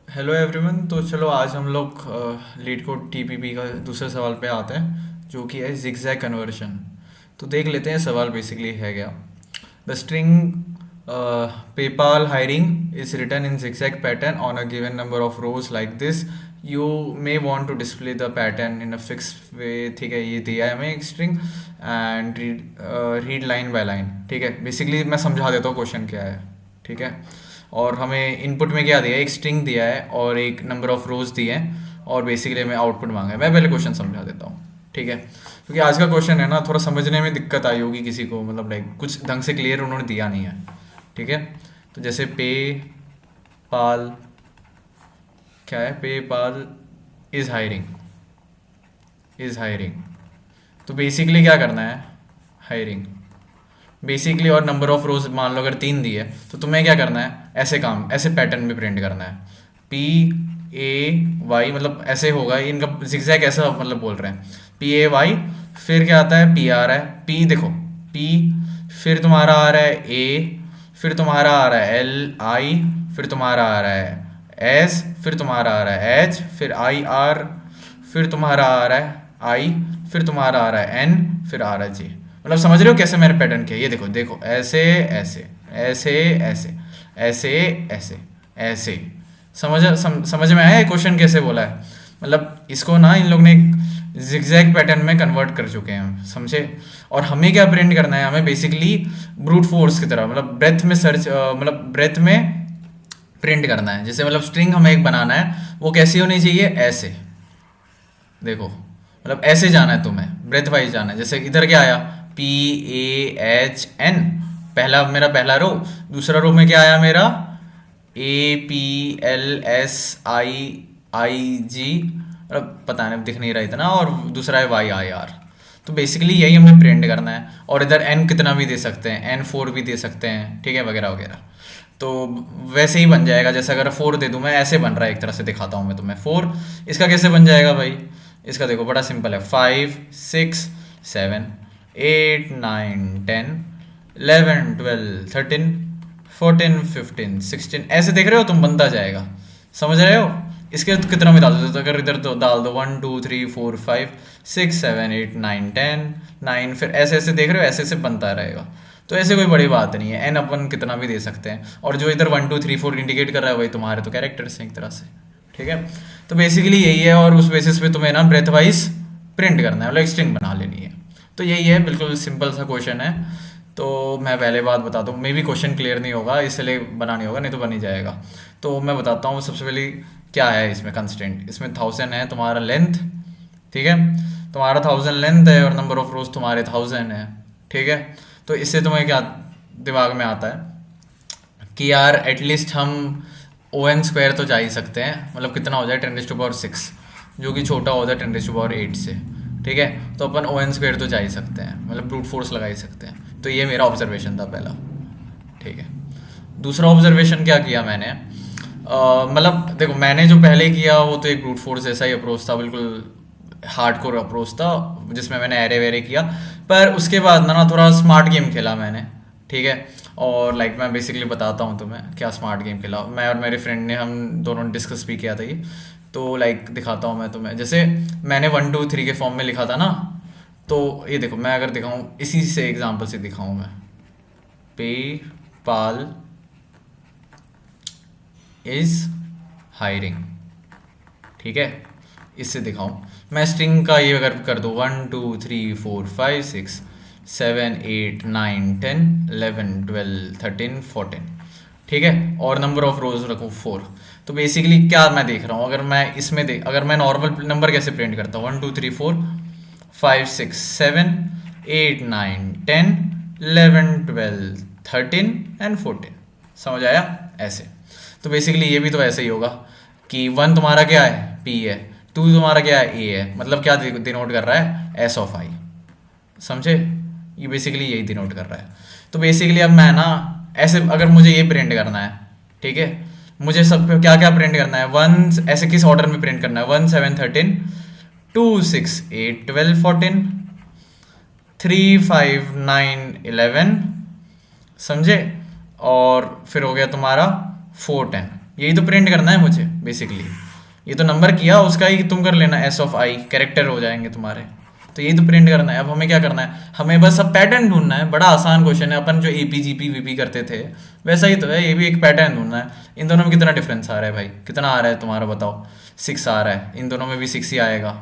Hello everyone. तो चलो आज हम लोग लीड कोड टीपीपी का दूसरे सवाल पे आते हैं जो कि है जिगजैग कन्वर्शन। तो देख लेते हैं सवाल बेसिकली है क्या। The string PayPal hiring is written in zigzag pattern on a given number of rows like this. You may want to display the pattern in a fix way. ठीक है, ये दिया है हमें एक string and read line by line. ठीक है, basically मैं समझा देता हूँ क्वेश्चन क्या है। ठीक है, और हमें इनपुट में क्या दिया है, एक स्ट्रिंग दिया है और एक नंबर ऑफ रोज दिए हैं और बेसिकली हमें आउटपुट मांगा है। मैं पहले क्वेश्चन समझा देता हूँ। ठीक है, क्योंकि आज का क्वेश्चन है ना, थोड़ा समझने में दिक्कत आई होगी किसी को, मतलब लाइक कुछ ढंग से क्लियर उन्होंने दिया नहीं है। ठीक है, तो जैसे पे पाल क्या है, पे पाल इज हायरिंग तो बेसिकली क्या करना है, हायरिंग बेसिकली, और नंबर ऑफ रोज मान लो अगर 3 दी है तो तुम्हें क्या करना है, ऐसे काम ऐसे पैटर्न में प्रिंट करना है। पी ए वाई, मतलब ऐसे होगा इनका जिगजैग, ऐसा मतलब बोल रहे हैं। पी ए वाई, फिर क्या आता है, पी आ रहा है, पी देखो, पी, फिर तुम्हारा आ रहा है ए, फिर तुम्हारा आ रहा है एल आई, फिर तुम्हारा आ रहा है एस, फिर तुम्हारा आ रहा है एच, फिर आई आर, फिर तुम्हारा आ रहा है आई, फिर तुम्हारा आ रहा है एन, फिर आ रहा है जी। मतलब समझ रहे हो कैसे मैंने पैटर्न किया, ये देखो देखो, ऐसे ऐसे ऐसे ऐसे ऐसे ऐसे ऐसे। समझ में आया क्वेश्चन कैसे बोला है। मतलब इसको ना इन लोग ने जिगजैग पैटर्न में कन्वर्ट कर चुके हैं, समझे। और हमें क्या प्रिंट करना है, हमें बेसिकली ब्रूट फोर्स की तरह, मतलब ब्रेथ में सर्च, मतलब ब्रेथ में प्रिंट करना है। जैसे मतलब स्ट्रिंग हमें एक बनाना है, वो कैसी होनी चाहिए, ऐसे देखो, मतलब ऐसे जाना है तुम्हें, ब्रेथ वाइज जाना है। जैसे इधर क्या आया, पी ए एच एन, पहला मेरा पहला रो, दूसरा रो में क्या आया मेरा, P A L S I I G, मतलब पता नहीं दिख नहीं रहा इतना, और दूसरा है वाई आई आर। तो बेसिकली यही हमें प्रिंट करना है। और इधर एन कितना भी दे सकते हैं, एन फोर भी दे सकते हैं, ठीक है, वगैरह वगैरह। तो वैसे ही बन जाएगा, जैसे अगर फोर दे दूं मैं, ऐसे बन रहा है, एक तरह से दिखाता हूँ मैं तुम्हें फोर। इसका कैसे बन जाएगा भाई, इसका देखो बड़ा सिंपल है, 5 6 7 8 9 10 11 12 13 14 15 16, ऐसे देख रहे हो तुम, बनता जाएगा। समझ रहे हो। इसके तो कितना भी डाल दो, तो अगर इधर तो डाल दो 1 2 3 4 5 6 7 8 9 10 9, फिर ऐसे ऐसे देख रहे हो, ऐसे ऐसे बनता रहेगा। तो ऐसे कोई बड़ी बात नहीं है, एन अपन कितना भी दे सकते हैं। और जो इधर 1 2 3 4 इंडिकेट कर रहा है वही तुम्हारे तो कैरेक्टर्स हैं एक तरह से। ठीक है, तो बेसिकली यही है, और उस बेसिस पे तुम्हें ना ब्रेथ वाइज प्रिंट करना है, मतलब स्ट्रिंग बना लेनी है। तो यही है, बिल्कुल सिंपल सा क्वेश्चन है। तो मैं पहले बात बता दूँ, मे भी क्वेश्चन क्लियर नहीं होगा इसलिए बना नहीं होगा, नहीं तो बन ही जाएगा। तो मैं बताता हूँ सबसे पहले क्या है इसमें कंस्टेंट। इसमें 1000 है तुम्हारा लेंथ, ठीक है, तुम्हारा 1000 लेंथ है, और नंबर ऑफ रोज तुम्हारे 1000 है। ठीक है, तो इससे तुम्हें क्या दिमाग में आता है कि यार एटलीस्ट हम ओ एन स्क्वायर तो जा ही सकते हैं, मतलब कितना हो जाए 10⁻6, जो कि छोटा हो जाए 10⁻8 से। ठीक है, तो अपन ओ एन स्क्वायर तो जा ही सकते हैं, मतलब ब्रूट फोर्स लगा ही सकते हैं। तो ये मेरा ऑब्जर्वेशन था पहला। ठीक है, दूसरा ऑब्जर्वेशन क्या किया मैंने, मतलब देखो मैंने जो पहले किया वो तो एक ब्रूट फोर्स जैसा ही अप्रोच था, बिल्कुल हार्डकोर अप्रोच था, जिसमें मैंने एरे वेरे किया। पर उसके बाद ना थोड़ा स्मार्ट गेम खेला मैंने। ठीक है, और लाइक मैं बेसिकली बताता हूँ तुम्हें क्या स्मार्ट गेम खेला मैं और मेरे फ्रेंड ने, हम दोनों ने डिस्कस भी किया था ये। तो लाइक दिखाता हूँ मैं तुम्हें, जैसे मैंने 1 2 3 के फॉर्म में लिखा था ना। तो ये देखो, मैं अगर दिखाऊँ इसी से एग्जांपल से दिखाऊँ मैं, पे पाल इज हायरिंग, ठीक है, इससे दिखाऊं मैं स्ट्रिंग का, ये अगर कर दो 1 2 3 4 5 6 7 8 9 10 11 12 13 14, ठीक है, और नंबर ऑफ रोज रखूँ 4। तो बेसिकली क्या मैं देख रहा हूँ, अगर मैं इसमें देख, अगर मैं नॉर्मल नंबर कैसे प्रिंट करता हूँ, 1 2 3 4 5 6 7 8 9 10 11 12 13 एंड 14, समझ आया ऐसे। तो बेसिकली ये भी तो ऐसे ही होगा कि 1 तुम्हारा क्या है, पी है, 2 तुम्हारा क्या है, ए है, मतलब क्या डिनोट कर रहा है, एस ऑफ आई। समझे, ये बेसिकली यही डिनोट कर रहा है। तो बेसिकली अब मैं ना ऐसे, अगर मुझे ये प्रिंट करना है, ठीक है, मुझे सब क्या क्या प्रिंट करना है, वन ऐसे किस ऑर्डर में प्रिंट करना है, 1 7 13 2 6 8 12 14 3 5 9 11, समझे, और फिर हो गया तुम्हारा 4 10, यही तो प्रिंट करना है मुझे बेसिकली। ये तो नंबर किया, उसका ही तुम कर लेना एस ऑफ आई, कैरेक्टर हो जाएंगे तुम्हारे। तो यही तो प्रिंट करना है। अब हमें क्या करना है, हमें बस अब पैटर्न ढूंढना है। बड़ा आसान क्वेश्चन है, अपन जो एपी जीपी वीपी करते थे वैसा ही तो है, ये भी एक पैटर्न ढूंढना है। इन दोनों में कितना डिफरेंस आ रहा है भाई, कितना आ रहा है तुम्हारा बताओ? 6 आ रहा है, इन दोनों में भी 6 ही आएगा।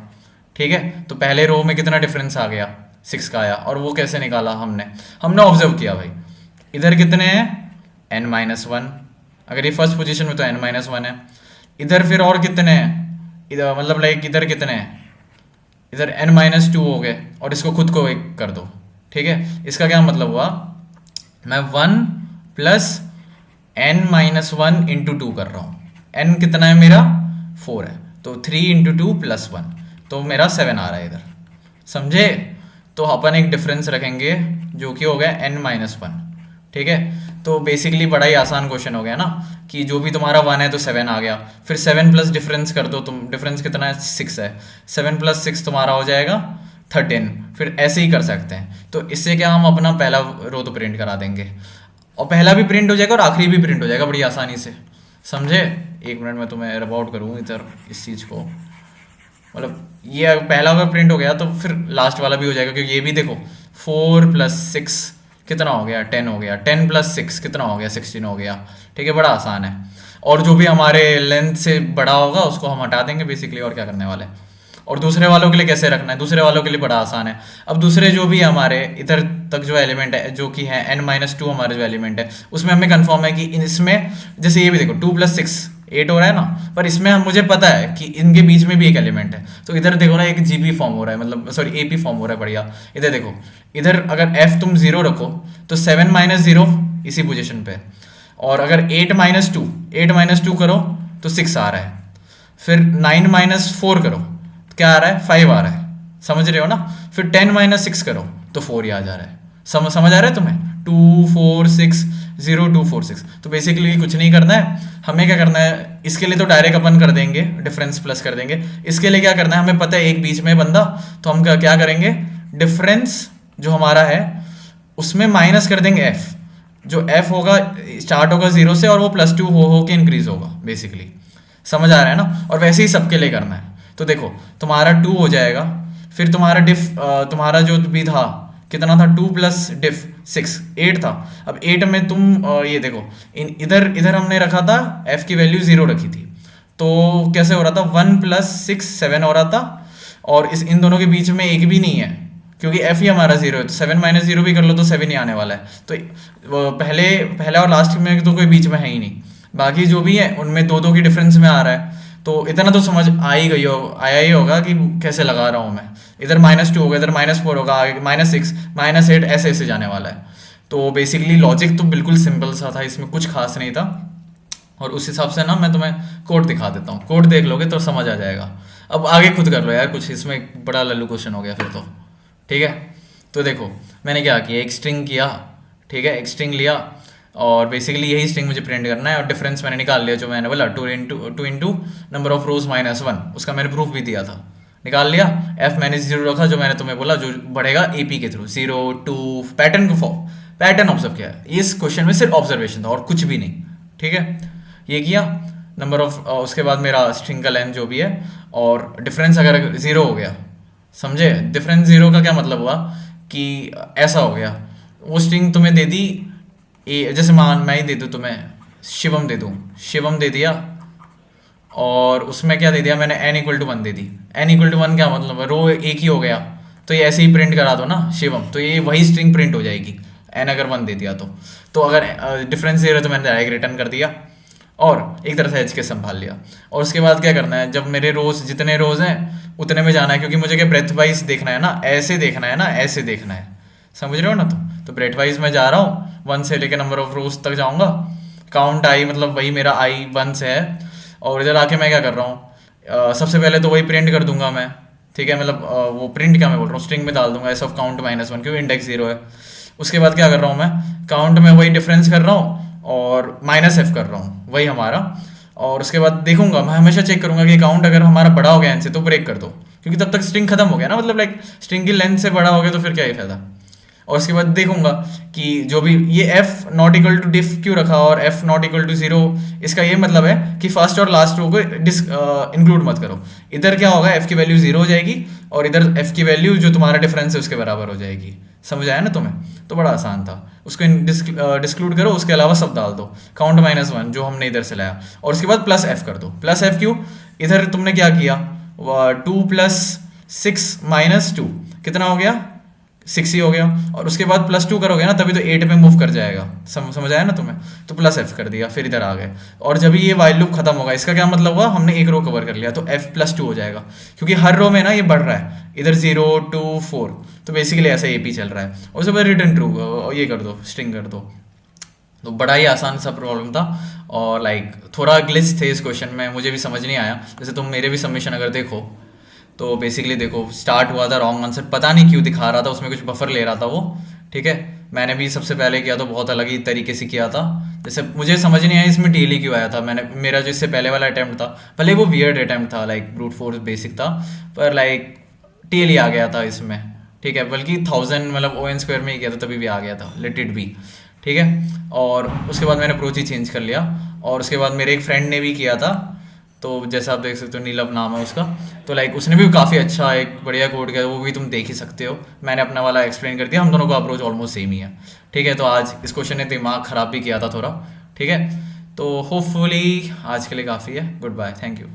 ठीक है, तो पहले रो में कितना डिफरेंस आ गया, 6 का आया। और वो कैसे निकाला हमने, हमने ऑब्जर्व किया भाई। इधर कितने हैं, n-1। अगर ये फर्स्ट पोजीशन में तो n-1 है। इधर फिर और कितने हैं, इधर मतलब लाइक इधर कितने हैं, इधर n-2 हो गए। और इसको खुद को एक कर दो। ठीक है, इसका क्या मतलब हुआ, मैं 1 प्लस n-1 इंटू 2 कर रहा हूँ। n कितना है मेरा, 4 है, तो 3 इंटू 2 प्लस 1, तो मेरा 7 आ रहा है इधर। समझे? तो अपन एक डिफरेंस रखेंगे जो कि हो गया n-1। ठीक है, तो बेसिकली बड़ा ही आसान क्वेश्चन हो गया ना, कि जो भी तुम्हारा 1 है तो 7 आ गया। फिर 7 प्लस डिफरेंस कर दो तुम, डिफरेंस कितना है, 6 है। 7 प्लस 6 तुम्हारा हो जाएगा 13। फिर ऐसे ही कर सकते हैं। तो इससे क्या, हम अपना पहला रो तो प्रिंट करा देंगे, और पहला भी प्रिंट हो जाएगा और आखिरी भी प्रिंट हो जाएगा बड़ी आसानी से। समझे? एक मिनट में तुम्हें रब आउट करूँ इधर इस चीज़ को, मतलब ये पहला अगर प्रिंट हो गया तो फिर लास्ट वाला भी हो जाएगा। क्योंकि ये भी देखो 4 प्लस 6 कितना हो गया, 10 हो गया। 10 प्लस 6 कितना हो गया, 16 हो गया। ठीक है, बड़ा आसान है। और जो भी हमारे लेंथ से बड़ा होगा उसको हम हटा देंगे बेसिकली, और क्या करने वाले। और दूसरे वालों के लिए कैसे रखना है, दूसरे वालों के लिए बड़ा आसान है। अब दूसरे जो भी हमारे इधर तक जो एलिमेंट है, जो कि है n-2 हमारे जो एलिमेंट है, उसमें हमें कंफर्म है कि इसमें जैसे ये भी देखो 2 प्लस 6 8 हो रहा है ना, पर इसमें हम मुझे पता है कि इनके बीच में भी एक एलिमेंट है। तो इधर देखो ना, एक जीपी फॉर्म हो रहा है, मतलब सॉरी एपी फॉर्म हो रहा है, बढ़िया। इधर देखो, इधर अगर f तुम 0 रखो तो 7 माइनस 0 इसी पोजिशन पे, और अगर 8 - 2 करो तो 6 आ रहा है। फिर 9 - 4 करो तो क्या आ रहा है, 5 आ रहा है। समझ रहे हो ना? फिर 10 - 6 करो तो 4 ही आ जा रहा है। समझ आ रहा है तुम्हें? 2 4 6 0 2 4 6। तो बेसिकली कुछ नहीं करना है, हमें क्या करना है, इसके लिए तो डायरेक्ट अपन कर देंगे, डिफरेंस प्लस कर देंगे। इसके लिए क्या करना है, हमें पता है एक बीच में बंदा, तो हम क्या करेंगे, डिफरेंस जो हमारा है उसमें माइनस कर देंगे f। जो f होगा स्टार्ट होगा 0 से, और वो +2 हो के इंक्रीज होगा बेसिकली। समझ आ रहा है ना? और वैसे ही सबके लिए करना है। तो देखो तुम्हारा 2 हो जाएगा, फिर तुम्हारा तुम्हारा जो भी था कितना था, 2 प्लस डिफ 6 8 था। अब 8 में तुम ये देखो, इधर इधर हमने रखा था f की वैल्यू 0 रखी थी, तो कैसे हो रहा था, 1 प्लस 6 7 हो रहा था। और इन दोनों के बीच में एक भी नहीं है, क्योंकि f ही हमारा 0 है, तो 7 - 0 भी कर लो तो 7 ही आने वाला है। तो पहले और लास्ट में तो कोई बीच में है ही नहीं, बाकी जो भी है उनमें 2 की डिफरेंस में आ रहा है। तो इतना तो समझ आया ही होगा कि कैसे लगा रहा हूँ मैं। इधर -2 होगा, इधर -4 होगा, आगे -6 -8 ऐसे ऐसे जाने वाला है। तो बेसिकली लॉजिक तो बिल्कुल सिंपल सा था, इसमें कुछ खास नहीं था। और उस हिसाब से ना मैं तुम्हें कोड दिखा देता हूँ, कोड देख लोगे तो समझ आ जाएगा। अब आगे खुद कर लो यार, कुछ इसमें बड़ा लल्लू क्वेश्चन हो गया फिर तो। ठीक है, तो देखो मैंने क्या किया, एक स्ट्रिंग किया। ठीक है, एक स्ट्रिंग लिया, और बेसिकली यही स्ट्रिंग मुझे प्रिंट करना है। और डिफरेंस मैंने निकाल लिया, जो मैंने बोला 2 इंटू नंबर ऑफ रोज -1, उसका मैंने प्रूफ भी दिया था, निकाल लिया। f मैंने 0 रखा, जो मैंने तुम्हें बोला जो बढ़ेगा एपी के थ्रू 0 2 पैटर्न को पैटर्न ऑब्जर्व किया। इस क्वेश्चन में सिर्फ ऑब्जर्वेशन था और कुछ भी नहीं। ठीक है, ये किया नंबर ऑफ, उसके बाद मेरा स्ट्रिंग का लेंथ जो भी है, और डिफरेंस अगर 0 हो गया, समझे? डिफरेंस 0 का क्या मतलब हुआ कि ऐसा हो गया, वो स्ट्रिंग तुम्हें दे दी जैसे मान मैं ही दे दूँ तुम्हें, शिवम दे दूँ, शिवम दे दिया, और उसमें क्या दे दिया मैंने, n = 1 दे दी। n = 1 क्या मतलब है, रो एक ही हो गया, तो ये ऐसे ही प्रिंट करा दो ना शिवम, तो ये वही स्ट्रिंग प्रिंट हो जाएगी n अगर 1 दे दिया तो अगर डिफरेंस 0 तो मैंने डायरेक्ट रिटर्न कर दिया, और एक तरह से एच के संभाल लिया। और उसके बाद क्या करना है, जब मेरे रोज जितने रोज हैं उतने में जाना है, क्योंकि मुझे क्या ब्रेथ वाइज देखना है ना, ऐसे देखना है ना, ऐसे देखना है। समझ रहे हो ना? तो ब्रेथ वाइज मैं जा रहा हूँ, 1 से लेकर नंबर ऑफ रोज तक जाऊँगा। काउंट आई मतलब वही मेरा आई 1 से है, और इधर आके मैं क्या कर रहा हूँ, सबसे पहले तो वही प्रिंट कर दूंगा मैं। ठीक है, मतलब वो प्रिंट क्या मैं बोल रहा हूँ, स्ट्रिंग में डाल दूंगा s of count -1, क्योंकि इंडेक्स 0 है। उसके बाद क्या कर रहा हूँ मैं, काउंट में वही डिफरेंस कर रहा हूँ और -f कर रहा हूँ, वही हमारा। और उसके बाद देखूंगा, मैं हमेशा चेक करूंगा कि काउंट अगर हमारा बड़ा हो गया n से तो ब्रेक कर दो, क्योंकि तब तक स्ट्रिंग खत्म हो गया ना, मतलब लाइक स्ट्रिंग की लेंथ से बड़ा हो गया तो फिर क्या ही फायदा। और उसके बाद देखूंगा कि जो भी ये f not equal to diff क्यों रखा और f not equal to zero, इसका ये मतलब है कि फर्स्ट और लास्ट रो को इंक्लूड मत करो। इधर क्या होगा, एफ की वैल्यू जीरो हो जाएगी और इधर एफ की वैल्यू जो तुम्हारा डिफरेंस है उसके बराबर हो जाएगी। समझ आया ना तुम्हें? तो बड़ा आसान था। उसको डिस्क्लूड करो, उसके अलावा सब डाल दो, काउंट माइनस वन जो हमने इधर से लाया, और उसके बाद प्लस एफ कर दो। प्लस एफ क्यों, इधर तुमने क्या किया, 2 + 6 - 2 कितना हो गया, 6 ही हो गया, और उसके बाद +2 करोगे ना तभी तो 8 पे मूव कर जाएगा। समझ आया ना तुम्हें? तो प्लस एफ कर दिया, फिर इधर आ गए, और जब ये वाइल लूप खत्म होगा, इसका क्या मतलब हुआ, हमने एक रो कवर कर लिया, तो एफ +2 हो जाएगा, क्योंकि हर रो में ना ये बढ़ रहा है, इधर 0 2 4, तो बेसिकली ऐसा एपी चल रहा है। और उसके बाद रिटर्न ट्रू ये कर दो, स्ट्रिंग कर दो। तो बड़ा ही आसान सा प्रॉब्लम था, और लाइक थोड़ा ग्लिच थे इस क्वेश्चन में, मुझे भी समझ नहीं आया। जैसे तुम मेरे भी सबमिशन अगर देखो तो बेसिकली देखो, स्टार्ट हुआ था रॉन्ग आंसर, पता नहीं क्यों दिखा रहा था, उसमें कुछ बफर ले रहा था वो, ठीक है। मैंने भी सबसे पहले किया तो बहुत अलग ही तरीके से किया था, जैसे मुझे समझ नहीं आया इसमें टीएलई क्यों आया था। मेरा जो इससे पहले वाला अटैम्प्ट था, भले वो वियर्ड अटैम्प्ट था, लाइक ब्रूट फोर्स बेसिक था, पर लाइक टीएलई आ गया था इसमें, ठीक है। बल्कि 1000 मतलब ON² में ही किया था, तभी भी आ गया था, लेट इट बी, ठीक है। और उसके बाद मैंने अप्रोच ही चेंज कर लिया, और उसके बाद मेरे एक फ्रेंड ने भी किया था, तो जैसा आप देख सकते हो, नीलम नाम है उसका, तो लाइक उसने भी काफ़ी अच्छा एक बढ़िया कोड किया, वो भी तुम देख ही सकते हो। मैंने अपना वाला एक्सप्लेन कर दिया, हम दोनों का अप्रोच ऑलमोस्ट सेम ही है, ठीक है। तो आज इस क्वेश्चन ने दिमाग ख़राब भी किया था थोड़ा, ठीक है। तो होपफुली आज के लिए काफ़ी है। Good bye, thank you.